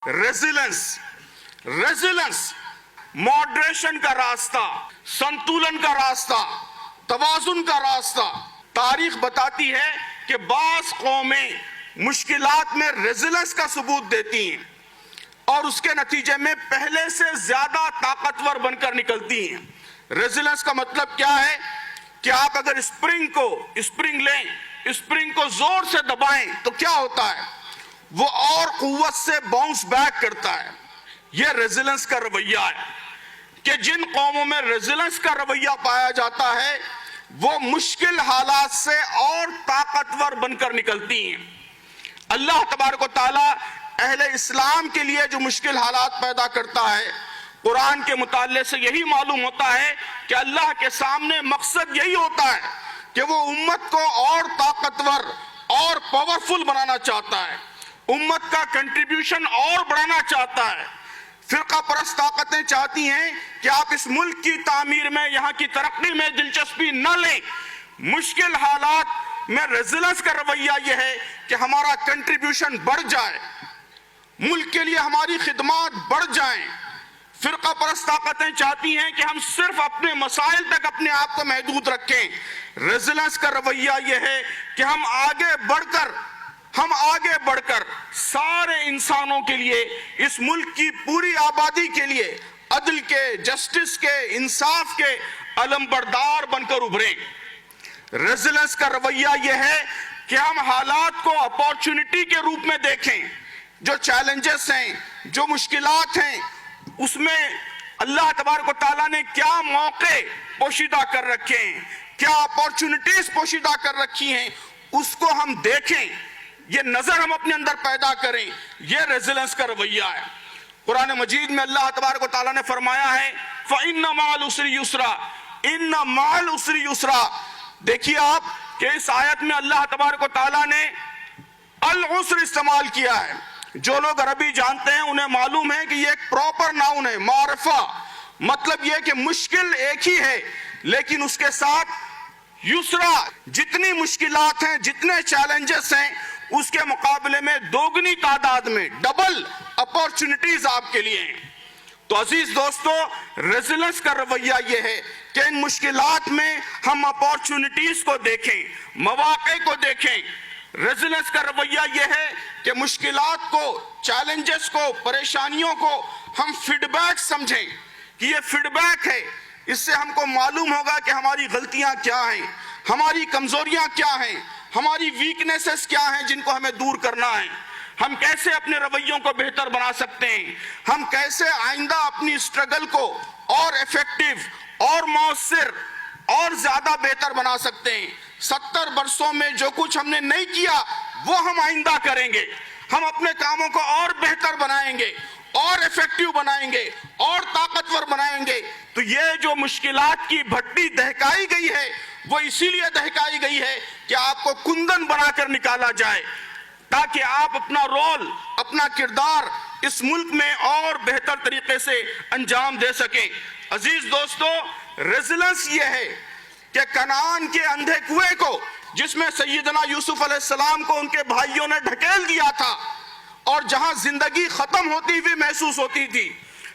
Resilience moderation का रास्ता, संतुलन का रास्ता, तवाजुन का रास्ता। तारीख बताती है कि बास कौमें मुश्किलात में रेजिलेंस का सबूत देती हैं और उसके नतीजे में पहले से ज्यादा ताकतवर बनकर निकलती हैं। रेजिलेंस का मतलब क्या है कि आप अगर स्प्रिंग लें, स्प्रिंग को जोर से दबाएं तो क्या होता है, वो और कुव्वत से बाउंस बैक करता है। यह रेजिलेंस का रवैया है कि जिन कौमों में रेजिलेंस का रवैया पाया जाता है वो मुश्किल हालात से और ताकतवर बनकर निकलती हैं। अल्लाह तबारक व तआला अहले इस्लाम के लिए जो मुश्किल हालात पैदा करता है, कुरान के मुताले से यही मालूम होता है कि अल्लाह के सामने मकसद यही होता है कि वो उम्मत को और ताकतवर और पावरफुल बनाना चाहता है, उम्मत का कंट्रीब्यूशन और बढ़ाना चाहता है। फिरका परस्त ताकतें चाहती हैं कि आप इस मुल्क की तामीर में, यहाँ की तरक्की में दिलचस्पी न लें। मुश्किल हालात में रेजिलेंस का रवैया यह है कि हमारा कंट्रीब्यूशन बढ़ जाए, मुल्क के लिए हमारी खिदमत बढ़ जाएं। फिरका परस्त ताकतें चाहती हैं कि हम सिर्फ अपने मसाइल तक अपने आप को महदूद रखें। रेजिलेंस का रवैया यह है कि हम आगे बढ़कर सारे इंसानों के लिए, इस मुल्क की पूरी आबादी के लिए अदल के, जस्टिस के, इंसाफ के अलमबरदार बनकर उभरें। रेजिलेंस का रवैया यह है कि हम हालात को अपॉर्चुनिटी के रूप में देखें। जो चैलेंजेस हैं, जो मुश्किलात हैं, उसमें अल्लाह तबारक व तआला ने क्या मौके पोशीदा कर रखे हैं, क्या अपॉर्चुनिटीज पोशीदा कर रखी हैं, उसको हम देखें, ये नजर हम अपने अंदर पैदा करें। ये रेजिलेंस का रवैया है। कुरान मजीद में अल्लाह तबारक व तआला ने फरमाया है फ़इन्न मअल उसरि युस्रा, इन्न मअल उसरि युस्रा। देखिए आप कि इस आयत में अल्लाह तबारक व तआला ने अल उस्र इस्तेमाल किया है। जो लोग अरबी जानते हैं उन्हें मालूम है कि ये एक प्रॉपर नाउन है, मारिफा। मतलब ये कि मुश्किल एक ही है लेकिन उसके साथ युसरा, जितनी मुश्किलात हैं, जितने चैलेंजेस हैं, उसके मुकाबले में दोगुनी तादाद में डबल अपॉर्चुनिटीज आपके लिए हैं। तो अजीज दोस्तों, रेजिलेंस का रवैया यह है कि इन मुश्किलात में हम अपॉर्चुनिटीज को देखें, मौके को देखें। रेजिलेंस का रवैया यह है कि मुश्किलात को, चैलेंजेस को, परेशानियों को हम फीडबैक समझें कि ये फीडबैक है, इससे हमको मालूम होगा कि हमारी गलतियां क्या हैं, हमारी कमजोरियां क्या हैं, हमारी वीकनेसेस क्या हैं जिनको हमें दूर करना है, हम कैसे अपने रवैयों को बेहतर बना सकते हैं, हम कैसे आइंदा अपनी स्ट्रगल को और इफेक्टिव और मौसर और ज्यादा बेहतर बना सकते हैं। 70 वर्षों में जो कुछ हमने नहीं किया वो हम आइंदा करेंगे। हम अपने कामों को और बेहतर बनाएंगे और इफेक्टिव बनाएंगे और ताकतवर बनाएंगे। तो ये जो मुश्किलात की भट्टी दहकाई गई है वो इसीलिए दहकाई गई है कि आपको कुंदन बनाकर निकाला जाए ताकि आप अपना रोल, अपना किरदार इस मुल्क में और बेहतर तरीके से अंजाम दे सकें। अजीज दोस्तों, रेजिलेंस ये है कि कनान के अंधे कुएं को, जिसमें सैयदना यूसुफ अलैहिस्सलाम को उनके भाइयों ने ढकेल दिया था और जहां जिंदगी खत्म होती हुई महसूस होती थी,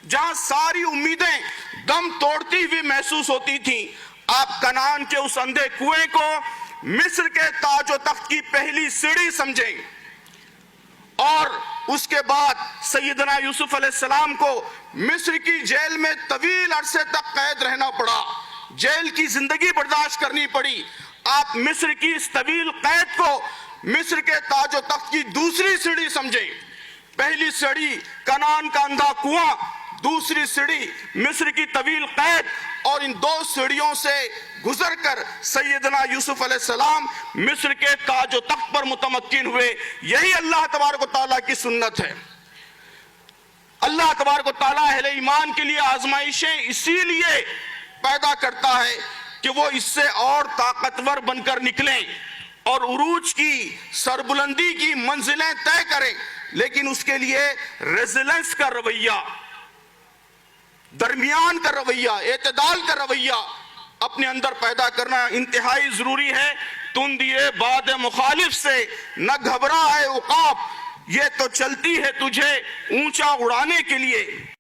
जहां सारी उम्मीदें दम तोड़ती हुई महसूस होती थी, आप कनान के उस अंधे कुएं को मिस्र के ताज व तख्त की पहली सीढ़ी समझें। और उसके बाद सैयदना यूसुफ अलैहिस्सलाम को मिस्र की जेल में तवील अरसे तक कैद रहना पड़ा, जेल की जिंदगी बर्दाश्त करनी पड़ी। आप मिस्र की इस तवील कैद को मिस्र के ताज व तख्त की दूसरी सीढ़ी समझें। पहली सीढ़ी कनान का अंधा कुआं, दूसरी सीढ़ी मिस्र की तवील कैद, और इन दो सीढ़ियों से गुजरकर सैयदना यूसुफ अलैहिस्सलाम मिस्र के ताज व तख्त पर मुतमक्किन हुए। यही अल्लाह तबारक व तआला की सुन्नत है। अल्लाह तबारक व तआला अहले ईमान के लिए आजमाइशें इसीलिए पैदा करता है कि वो इससे और ताकतवर बनकर निकलें और उरूज की, सरबुलंदी की मंजिलें तय करें। लेकिन उसके लिए रेजिलेंस का रवैया, दरमियान का रवैया, एतदाल का रवैया अपने अंदर पैदा करना इंतहाई जरूरी है। तुंदिए बाद मुखालिफ से न घबरा है उकाब, یہ تو چلتی ہے تجھے اونچا اڑانے کے لیے.